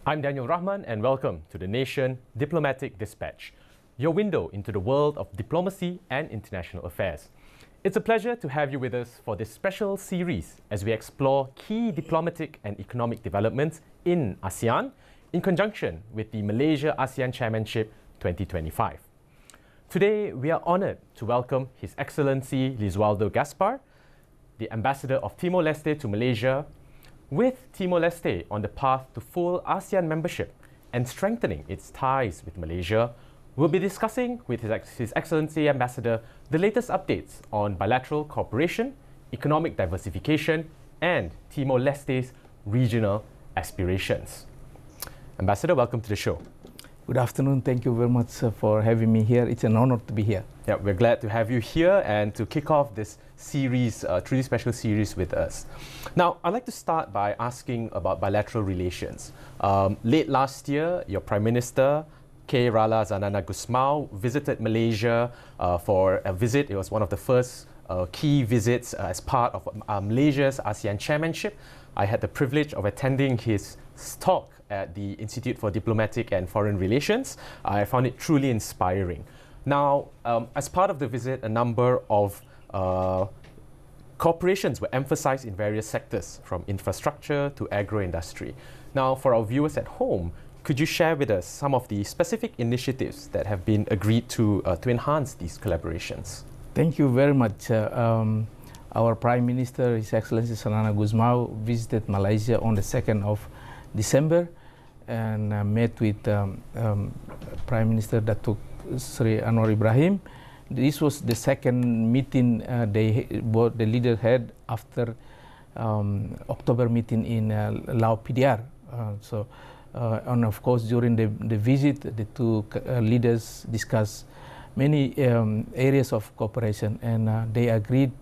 I'm Daniel Rahman and welcome to the Nation Diplomatic Dispatch, your window into the world of diplomacy and international affairs. It's a pleasure to have you with us for this special series as we explore key diplomatic and economic developments in ASEAN in conjunction with the Malaysia-ASEAN Chairmanship 2025. Today, we are honoured to welcome His Excellency LISUALDO GASPAR, the Ambassador of Timor-Leste to Malaysia, with Timor-Leste on the path to full ASEAN membership and strengthening its ties with Malaysia. We'll be discussing with His Excellency Ambassador the latest updates on bilateral cooperation, economic diversification, and Timor-Leste's regional aspirations. Ambassador, welcome to the show. Good afternoon. Thank you very much for having me here. It's an honor to be here. Yeah, we're glad to have you here and to kick off this series, truly special series with us. Now, I'd like to start by asking about bilateral relations. Late last year, your Prime Minister, K. Rala Zanana Gusmao, visited Malaysia for a visit. It was one of the first key visits as part of Malaysia's ASEAN Chairmanship. I had the privilege of attending his talk at the Institute for Diplomatic and Foreign Relations. I found it truly inspiring. Now, as part of the visit, a number of cooperations were emphasized in various sectors, from infrastructure to agro-industry. Now, for our viewers at home, could you share with us some of the specific initiatives that have been agreed to enhance these collaborations? Thank you very much. Our Prime Minister, His Excellency Zanana Gusmao, visited Malaysia on the 2nd of December and met with Prime Minister Datuk Sri Anwar Ibrahim. This was the second meeting both the leaders had after October meeting in Lao PDR. And of course, during the visit, the two leaders discussed many areas of cooperation, and they agreed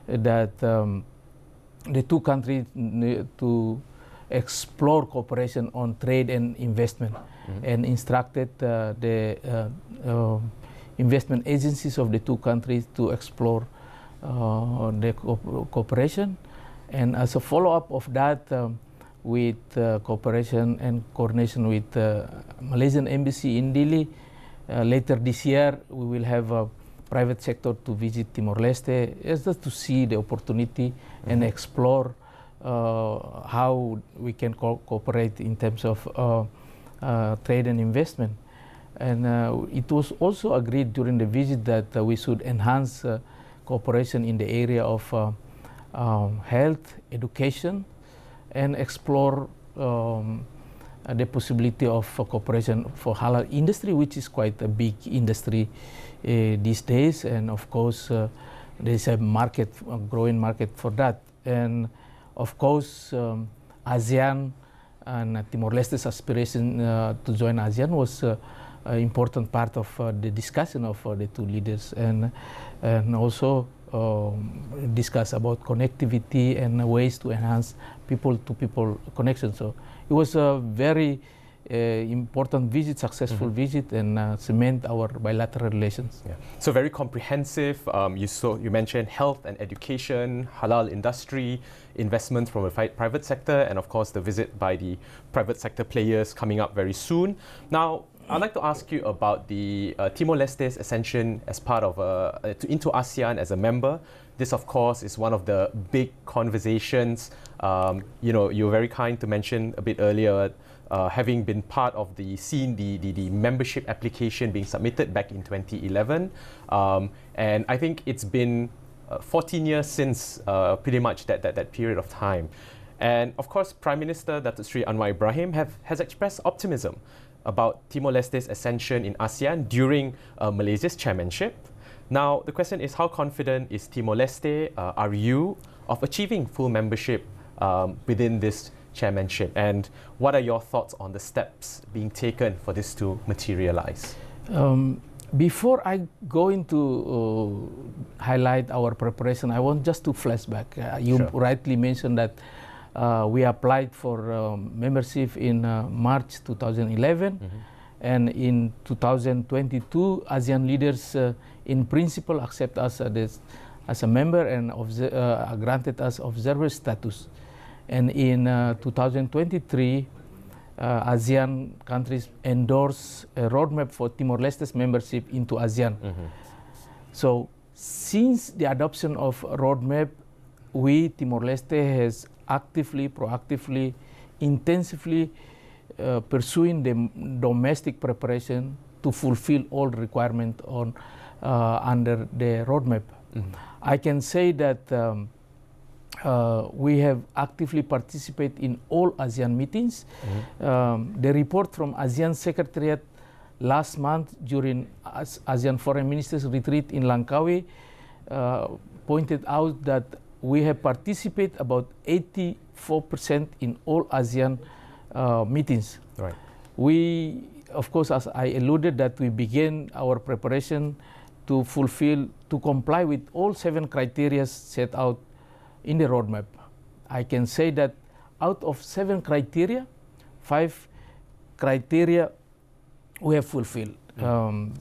that the two countries need to explore cooperation on trade and investment, and instructed the investment agencies of the two countries to explore the cooperation. And as a follow-up of that, with cooperation and coordination with Malaysian Embassy in Dili, later this year we will have a private sector to visit Timor-Leste, just to see the opportunity and explore how we can cooperate in terms of trade and investment. And it was also agreed during the visit that we should enhance cooperation in the area of health, education, and explore the possibility of cooperation for halal industry, which is quite a big industry these days. And of course, there is a market, a growing market for that. And of course, ASEAN and Timor-Leste's aspiration to join ASEAN was an important part of the discussion of the two leaders, and also discuss about connectivity and ways to enhance people-to-people connection. So it was a very important visit, successful visit, and cement our bilateral relations. Yeah. So very comprehensive. You mentioned health and education, halal industry, investment from the private sector, and of course the visit by the private sector players coming up very soon. Now, I'd like to ask you about the Timor-Leste's ascension as part of into ASEAN as a member. This, of course, is one of the big conversations. You were very kind to mention a bit earlier, having been part of the membership application being submitted back in 2011. And I think it's been 14 years since pretty much that period of time. And of course, Prime Minister Datuk Sri Anwar Ibrahim has expressed optimism about Timor-Leste's ascension in ASEAN during Malaysia's chairmanship. Now, the question is, how confident is Timor-Leste, are you, of achieving full membership within this chairmanship? And what are your thoughts on the steps being taken for this to materialize? Before I go into highlight our preparation, I want just to flashback. You rightly mentioned that we applied for membership in March 2011, and in 2022, ASEAN leaders in principle accept us as a member and granted us observer status. And in 2023, ASEAN countries endorse a roadmap for Timor-Leste's membership into ASEAN. So since the adoption of roadmap, we, Timor-Leste, has actively, proactively, intensively pursuing the domestic preparation to fulfill all requirements on under the roadmap. I can say that we have actively participated in all ASEAN meetings. The report from ASEAN Secretariat last month during ASEAN Foreign Ministers Retreat in Langkawi pointed out that we have participated about 84% in all ASEAN meetings. Right. We, of course, as I alluded, that we began our preparation to comply with all 7 criteria set out in the roadmap. I can say that out of 7 criteria, 5 criteria we have fulfilled. And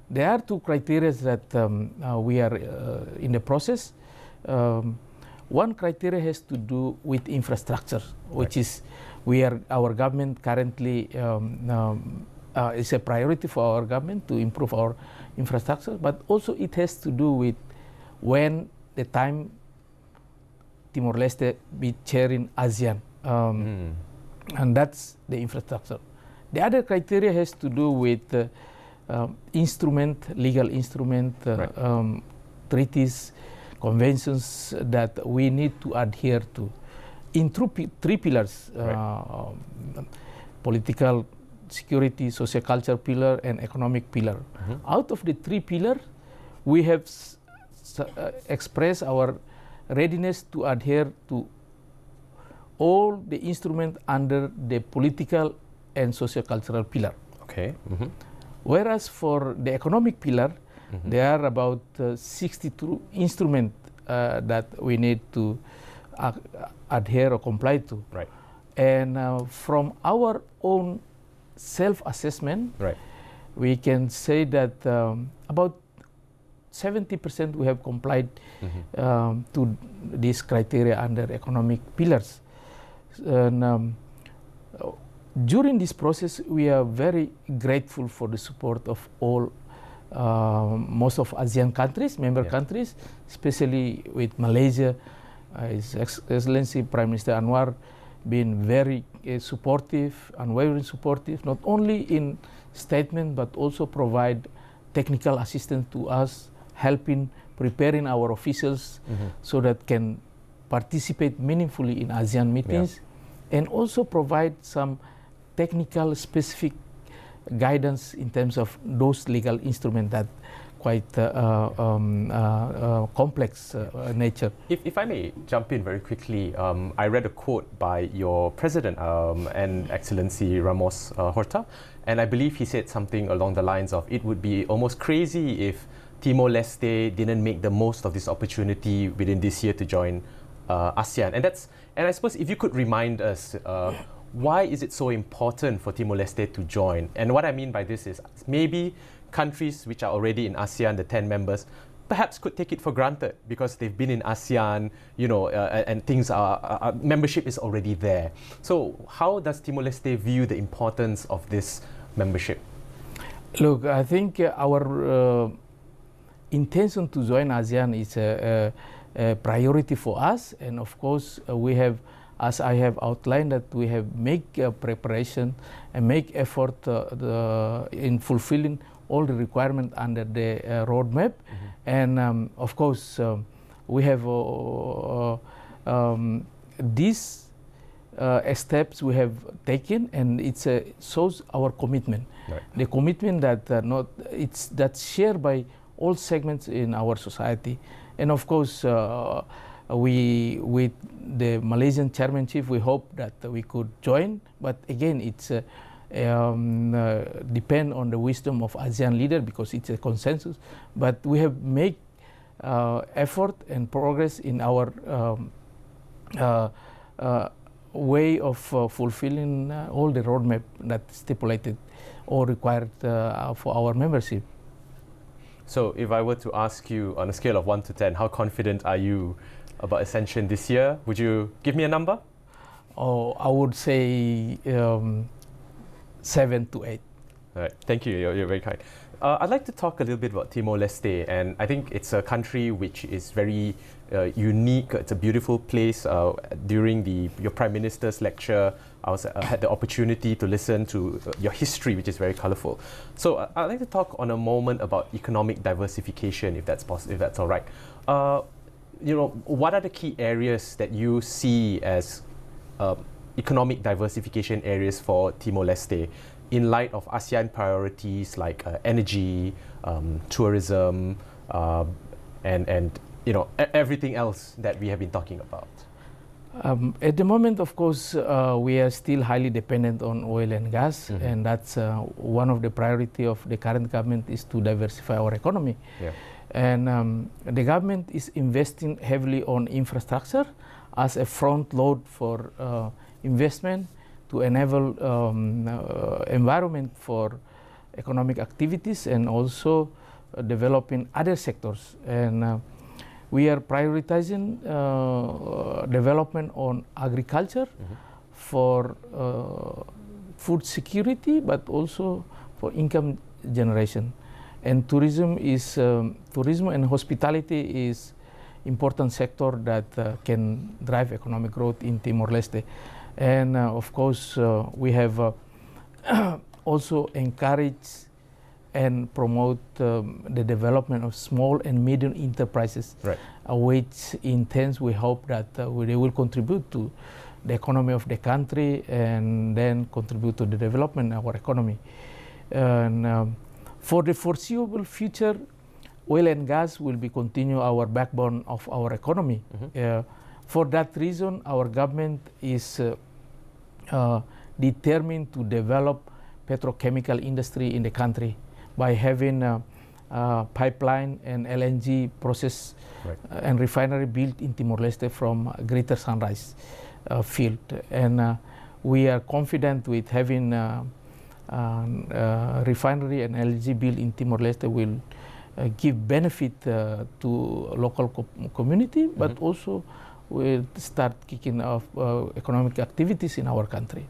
there are 2 criteria that we are in the process. One criteria has to do with infrastructure, which is our government currently is a priority for our government to improve our infrastructure, but also it has to do with when the time Timor-Leste be chairing ASEAN, and that's the infrastructure. The other criteria has to do with legal instrument, treaties, conventions that we need to adhere to in 3 pillars, political, security, socio-cultural pillar, and economic pillar. Out of the 3 pillars, we have expressed our readiness to adhere to all the instruments under the political and socio-cultural pillar. Okay. Whereas for the economic pillar, there are about 62 instruments that we need to adhere or comply to. Right. And from our own self-assessment, we can say that about 70% we have complied to these criteria under economic pillars. And during this process, we are very grateful for the support of all most of ASEAN countries, member countries, especially with Malaysia. His Excellency Prime Minister Anwar been very supportive, unwavering supportive, not only in statement but also provide technical assistance to us, helping preparing our officials so that can participate meaningfully in ASEAN meetings, and also provide some technical specific guidance in terms of those legal instruments that quite complex nature. If I may jump in very quickly, I read a quote by your president and Excellency Ramos Horta, and I believe he said something along the lines of it would be almost crazy if Timor-Leste didn't make the most of this opportunity within this year to join ASEAN. And I suppose if you could remind us, why is it so important for Timor-Leste to join? And what I mean by this is maybe countries which are already in ASEAN, the 10 members, perhaps could take it for granted because they've been in ASEAN, you know, and things membership is already there. So how does Timor-Leste view the importance of this membership? Look, I think our intention to join ASEAN is a priority for us, and of course we have, as I have outlined, that we have make preparation and make effort in fulfilling all the requirements under the roadmap. And of course we have these steps we have taken, and it shows our commitment. The commitment that that's shared by all segments in our society. And of course we, with the Malaysian chairmanship, we hope that we could join, but again it's depend on the wisdom of ASEAN leader because it's a consensus. But we have made effort and progress in our way of fulfilling all the roadmap that stipulated or required for our membership. So if I were to ask you on a scale of 1 to 10, how confident are you about Ascension this year? Would you give me a number? Oh, I would say 7 to 8. All right, thank you. You're very kind. I'd like to talk a little bit about Timor-Leste, and I think it's a country which is very unique. It's a beautiful place. During your Prime Minister's lecture, I had the opportunity to listen to your history, which is very colorful. So I'd like to talk on a moment about economic diversification, if that's possible, if that's all right. What are the key areas that you see as economic diversification areas for Timor-Leste in light of ASEAN priorities like energy, tourism, and everything else that we have been talking about? At the moment, of course, we are still highly dependent on oil and gas, and that's one of the priority of the current government is to diversify our economy. Yeah. And the government is investing heavily on infrastructure as a front load for investment to enable environment for economic activities and also developing other sectors. And we are prioritizing development on agriculture for food security, but also for income generation. And tourism and hospitality is important sector that can drive economic growth in Timor-Leste. And of course, we have also encouraged and promote the development of small and medium enterprises, right, which in turn we hope that they will contribute to the economy of the country and then contribute to the development of our economy. And for the foreseeable future, oil and gas will be continue our backbone of our economy. For that reason, our government is determined to develop petrochemical industry in the country by having pipeline and LNG process and refinery built in Timor-Leste from Greater Sunrise field. And we are confident with having refinery and LNG built in Timor-Leste will give benefit to local community, but also will start kicking off economic activities in our country.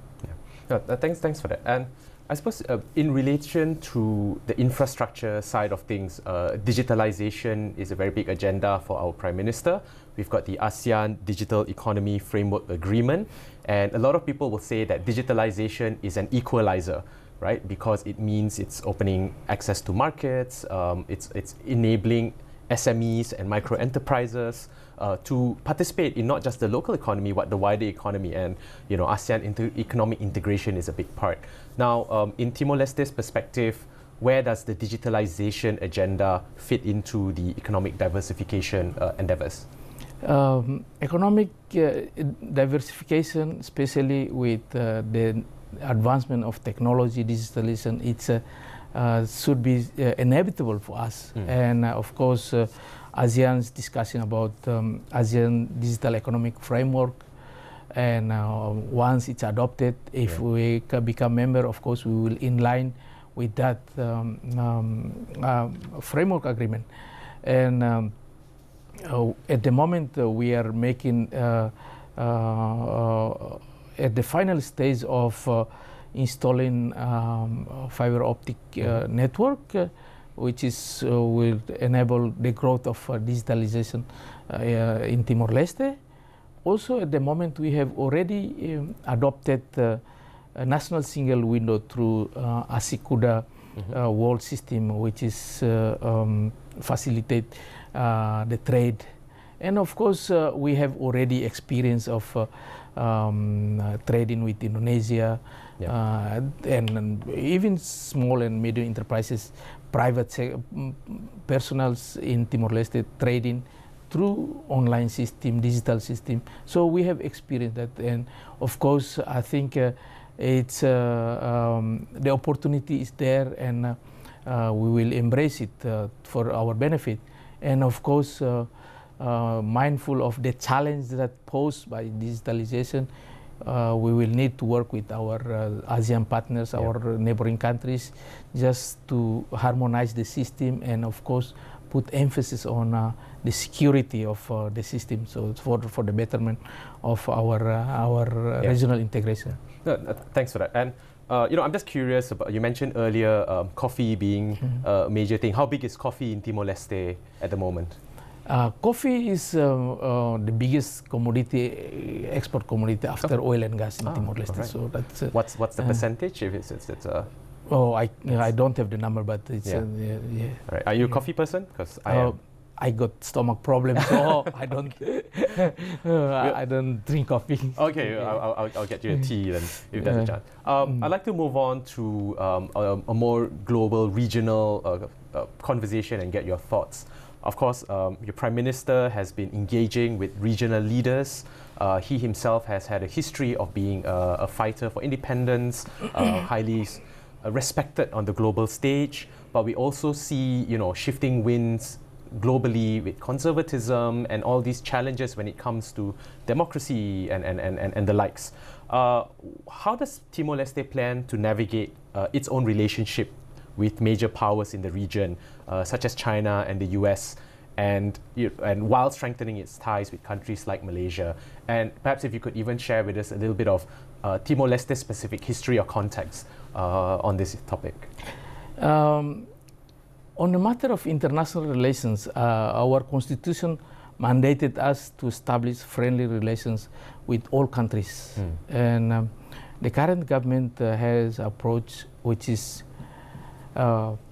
Yeah. Thanks for that. And I suppose in relation to the infrastructure side of things, digitalization is a very big agenda for our Prime Minister. We've got the ASEAN Digital Economy Framework Agreement, and a lot of people will say that digitalization is an equalizer, right? Because it means it's opening access to markets, it's enabling SMEs and micro enterprises to participate in not just the local economy, but the wider economy. And ASEAN economic integration is a big part. Now, in Timor-Leste's perspective, where does the digitalization agenda fit into the economic diversification endeavors? Economic diversification, especially with the advancement of technology, digitalization, it's should be inevitable for us. And of course, ASEAN's discussion about ASEAN Digital Economic Framework, and once it's adopted, if we become member, of course, we will in line with that framework agreement. And at the moment, we are making at the final stage of installing fiber optic network, which is will enable the growth of digitalization in Timor-Leste. Also, at the moment, we have already adopted a national single window through ASICUDA world system, which is facilitate the trade. And of course, we have already experience of trading with Indonesia, and even small and medium enterprises, private personals in Timor-Leste trading through online system, digital system. So we have experienced that, and of course, I think it's the opportunity is there, and we will embrace it for our benefit. And of course, mindful of the challenge that posed by digitalization, we will need to work with our ASEAN partners, our neighboring countries, just to harmonize the system and of course put emphasis on the security of the system. So it's for the betterment of our regional integration. Thanks for that. And I'm just curious about, you mentioned earlier coffee being a major thing. How big is coffee in Timor-Leste at the moment? Coffee is the biggest commodity, export commodity after oil and gas in Timor-Leste. Right. So that's what's the percentage? If it's I don't have the number, but it's All right. Are you a coffee person? Because I am. I got stomach problems, so I don't. I don't drink coffee. Okay, I'll get you a tea then, if there's a chance. I'd like to move on to a more global, regional conversation and get your thoughts. Of course, your Prime Minister has been engaging with regional leaders. He himself has had a history of being a fighter for independence, highly respected on the global stage. But we also see, shifting winds globally with conservatism and all these challenges when it comes to democracy and the likes. How does Timor-Leste plan to navigate its own relationship with major powers in the region, such as China and the US, and while strengthening its ties with countries like Malaysia? And perhaps if you could even share with us a little bit of Timor-Leste specific history or context on this topic. On the matter of international relations, our constitution mandated us to establish friendly relations with all countries. And the current government has approach which is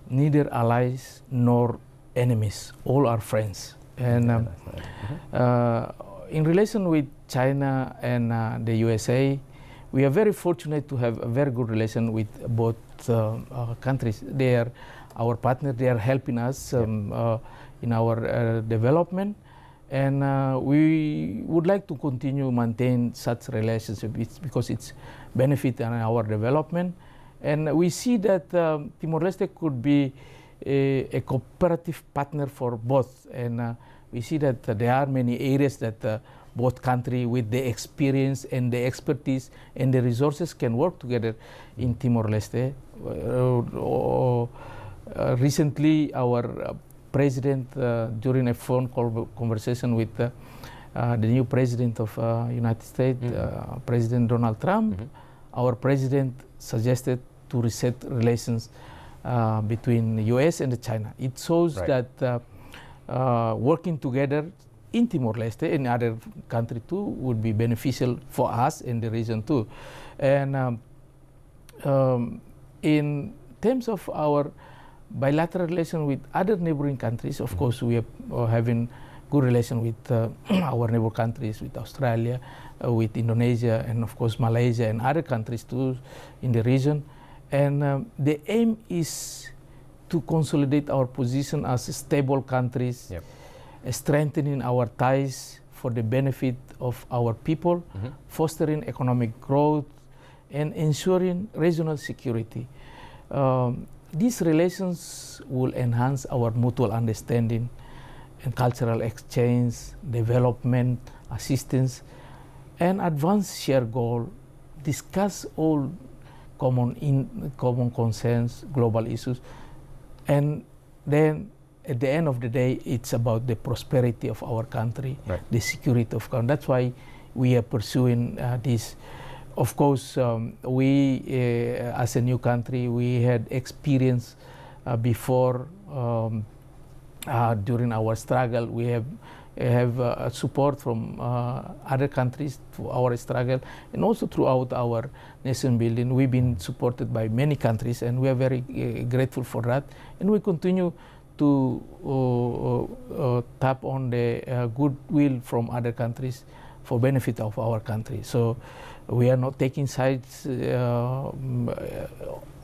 neither allies nor enemies. All are friends. And in relation with China and the USA, we are very fortunate to have a very good relation with both countries. They are our partner. They are helping us in our development, and we would like to continue maintain such relationship because it's benefit in our development. And we see that Timor-Leste could be a cooperative partner for both, and we see that there are many areas that both countries with the experience and the expertise and the resources can work together in Timor-Leste. Recently, our president, during a phone call conversation with the new president of United States, President Donald Trump, our president suggested to reset relations between the US and China. It shows that working together in Timor-Leste and other countries too would be beneficial for us in the region too. And in terms of our bilateral relation with other neighboring countries, of course, we are having good relation with our neighbor countries, with Australia, with Indonesia, and of course Malaysia and other countries too in the region. And the aim is to consolidate our position as stable countries, strengthening our ties for the benefit of our people, fostering economic growth, and ensuring regional security. These relations will enhance our mutual understanding and cultural exchange, development, assistance, and advance shared goal, discuss all common concerns, global issues, and then at the end of the day, it's about the prosperity of our country, the security of country. That's why we are pursuing this. Of course, we as a new country, we had experience before during our struggle. We have support from other countries to our struggle, and also throughout our nation building. We've been supported by many countries, and we are very grateful for that. And we continue to tap on the goodwill from other countries for benefit of our country. So we are not taking sides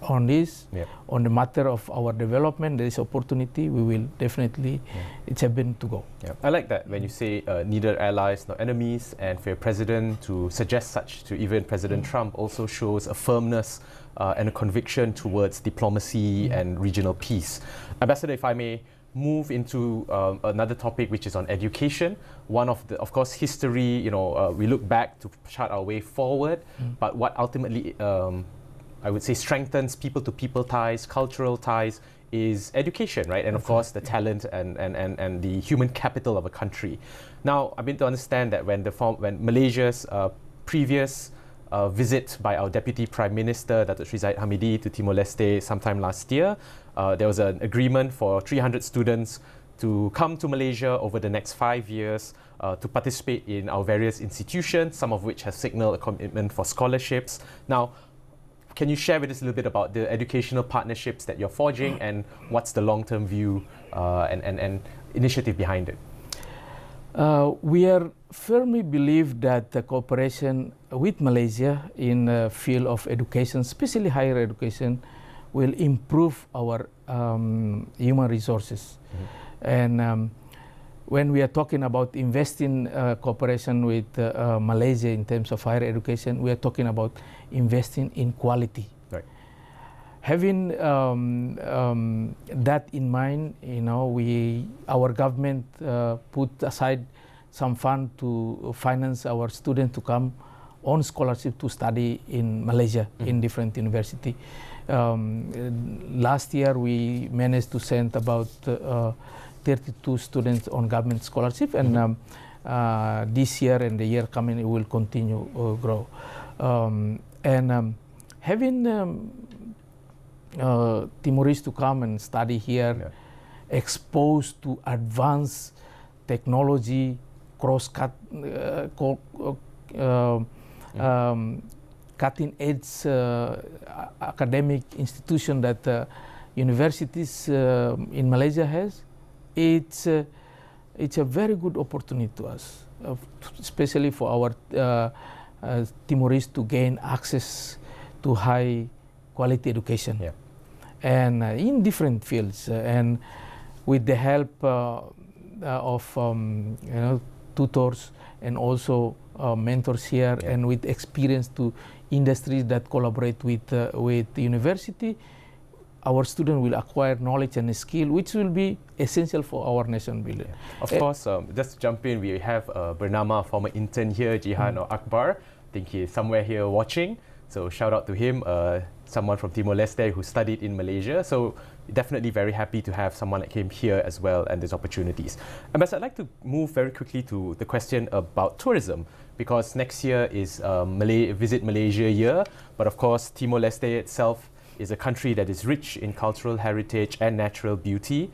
on this. On the matter of our development, there is opportunity. We will definitely, it's a been to go. I like that when you say neither allies nor enemies, and for your president to suggest such to even President Trump also shows a firmness and a conviction towards diplomacy and regional peace. Ambassador, if I may move into another topic, which is on education. One of the, of course, history, we look back to chart our way forward, but what ultimately, I would say, strengthens people-to-people ties, cultural ties, is education, right? And of course, the talent and the human capital of a country. Now, I've been to understand that when Malaysia's previous visit by our Deputy Prime Minister, Datuk Sri Zahid Hamidi, to Timor-Leste sometime last year, there was an agreement for 300 students to come to Malaysia over the next 5 years to participate in our various institutions, some of which have signaled a commitment for scholarships. Now, can you share with us a little bit about the educational partnerships that you're forging and what's the long-term view and initiative behind it? We are firmly believe that the cooperation with Malaysia in the field of education, especially higher education, will improve our human resources. And when we are talking about investing cooperation with Malaysia in terms of higher education, we are talking about investing in quality. Right. Having that in mind, our government put aside some fund to finance our students to come on scholarship to study in Malaysia in different university. Last year we managed to send about 32 students on government scholarship, and this year and the year coming it will continue grow. Having Timorese to come and study here, exposed to advanced technology, cutting-edge academic institution that universities in Malaysia has, it's a very good opportunity to us, especially for our Timorese to gain access to high quality education, and in different fields, and with the help of tutors and also mentors here, and with experience to industries that collaborate with the university, our student will acquire knowledge and skill which will be essential for our nation building. Of course, just to jump in, we have Bernama, former intern here, Jihan or Akbar. I think he's somewhere here watching. So shout out to him, someone from Timor-Leste who studied in Malaysia. So definitely very happy to have someone that came here as well, and there's opportunities. Ambassador, I'd like to move very quickly to the question about tourism, because next year is Visit Malaysia year, but of course Timor-Leste itself is a country that is rich in cultural heritage and natural beauty,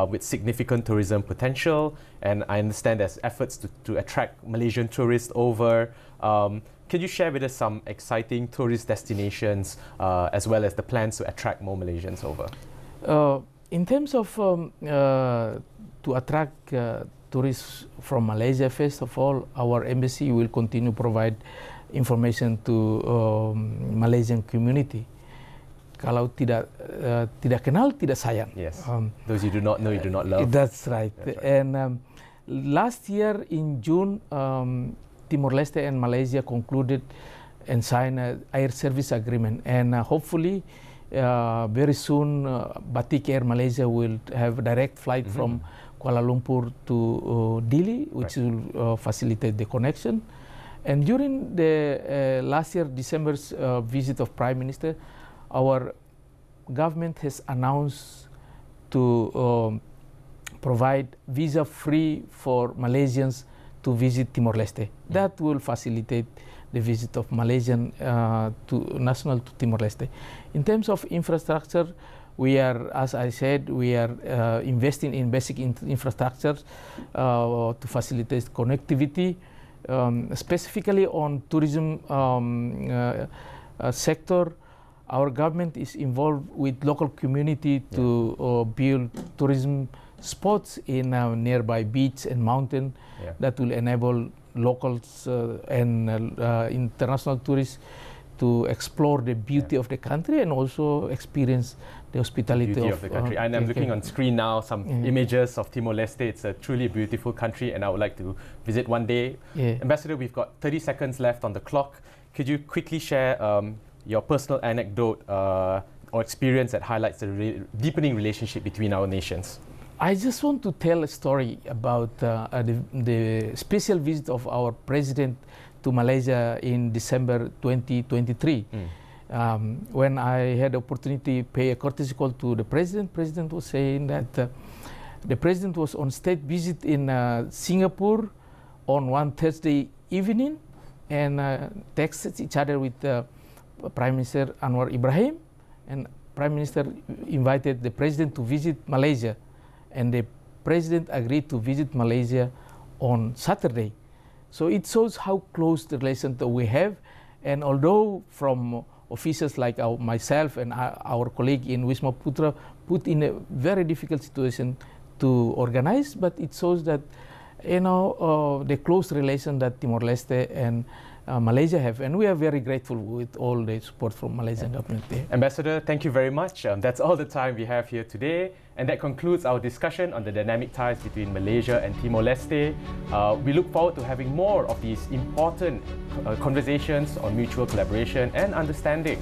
with significant tourism potential, and I understand there's efforts to attract Malaysian tourists over. Can you share with us some exciting tourist destinations as well as the plans to attract more Malaysians over? In terms of to attract tourists from Malaysia, first of all, our embassy will continue to provide information to Malaysian community. Kalau tidak kenal, tidak sayang. Yes. Those you do not know, you do not love. That's right. And last year in June, Timor-Leste and Malaysia concluded and signed an air service agreement, and hopefully very soon Batik Air Malaysia will have a direct flight from Kuala Lumpur to Dili, which will facilitate the connection. And during the last year December's visit of Prime Minister, our government has announced to provide visa-free for Malaysians to visit Timor-Leste. That will facilitate the visit of Malaysian national to Timor-Leste. In terms of infrastructure, we are, as I said, we are investing in basic infrastructure to facilitate connectivity, specifically on tourism sector. Our government is involved with local community to build tourism spots in nearby beach and mountain that will enable locals and international tourists to explore the beauty of the country and also experience the hospitality of the country. And I'm looking on screen now some images of Timor-Leste. It's a truly beautiful country, and I would like to visit one day. Ambassador, we've got 30 seconds left on the clock. Could you quickly share your personal anecdote or experience that highlights the deepening relationship between our nations? I just want to tell a story about the special visit of our president to Malaysia in December 2023. When I had the opportunity to pay a courtesy call to the president was saying that the president was on state visit in Singapore on one Thursday evening and texted each other with Prime Minister Anwar Ibrahim, and Prime Minister invited the president to visit Malaysia, and the president agreed to visit Malaysia on Saturday. So it shows how close the relation that we have, and although from officials like myself and our colleague in Wisma Putra put in a very difficult situation to organize, but it shows that the close relation that Timor-Leste and Malaysia have, and we are very grateful with all the support from Malaysian government there. Ambassador, thank you very much. That's all the time we have here today, and that concludes our discussion on the dynamic ties between Malaysia and Timor-Leste. We look forward to having more of these important conversations on mutual collaboration and understanding.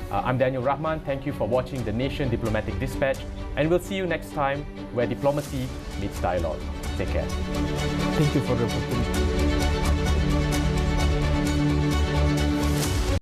I'm Daniel Rahman. Thank you for watching the Nation Diplomatic Dispatch, and we'll see you next time where diplomacy meets dialogue. Take care. Thank you for the opportunity.